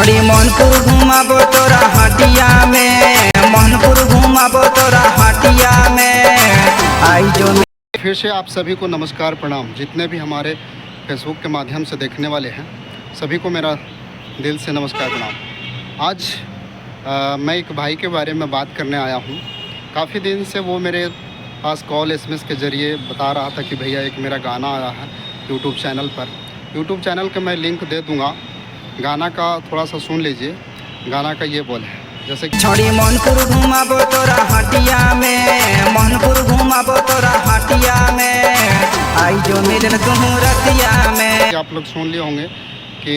छोड़ी मोहनपुर घुमाबो तोरा हटिया में, मोहनपुर घुमाबो तोरा हटिया में, आई जो। फिर से आप सभी को नमस्कार प्रणाम। जितने भी हमारे फेसबुक के माध्यम से देखने वाले हैं सभी को मेरा दिल से नमस्कार प्रणाम। आज मैं एक भाई के बारे में बात करने आया हूँ। काफ़ी दिन से वो मेरे पास कॉल SMS के ज़रिए बता रहा था कि भैया एक मेरा गाना आया है यूट्यूब चैनल पर। यूट्यूब चैनल का मैं लिंक दे दूँगा, गाना का थोड़ा सा सुन लीजिए। गाना का ये बोल है जैसे कि छोड़ी मोहनपुर घुमाबो तोरा हटिया में, मोहनपुर घुमाबो तोरा हटिया में, आई जो मिलन तुहू रतिया में। आप लोग सुन लिए होंगे कि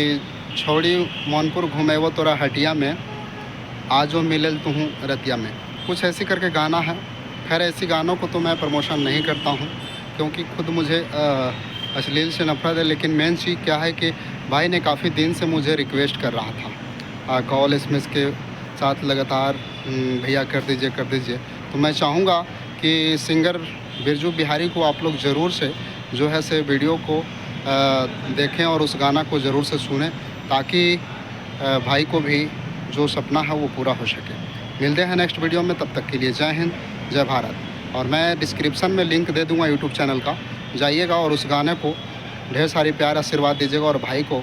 छोड़ी मोहनपुर घुमेबो तोरा हटिया में, आजो मिलल तुहू रतिया में, कुछ ऐसी करके गाना है। खैर ऐसी गानों को तो मैं प्रमोशन नहीं करता हूँ क्योंकि खुद मुझे अश्लील से नफरत है। लेकिन मेन चीज़ क्या है कि भाई ने काफ़ी दिन से मुझे रिक्वेस्ट कर रहा था कॉल SMS के साथ लगातार, भैया कर दीजिए। तो मैं चाहूँगा कि सिंगर बिरजू बिहारी को आप लोग ज़रूर से जो है से वीडियो को देखें और उस गाना को ज़रूर से सुनें ताकि भाई को भी जो सपना है वो पूरा हो सके। मिलते हैं नेक्स्ट वीडियो में, तब तक के लिए जय हिंद जय भारत। और मैं डिस्क्रिप्शन में लिंक दे दूँगा यूट्यूब चैनल का, जाइएगा और उस गाने को ढेर सारी प्यार आशीर्वाद दीजिएगा और भाई को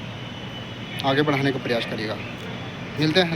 आगे बढ़ाने का प्रयास करिएगा। मिलते हैं।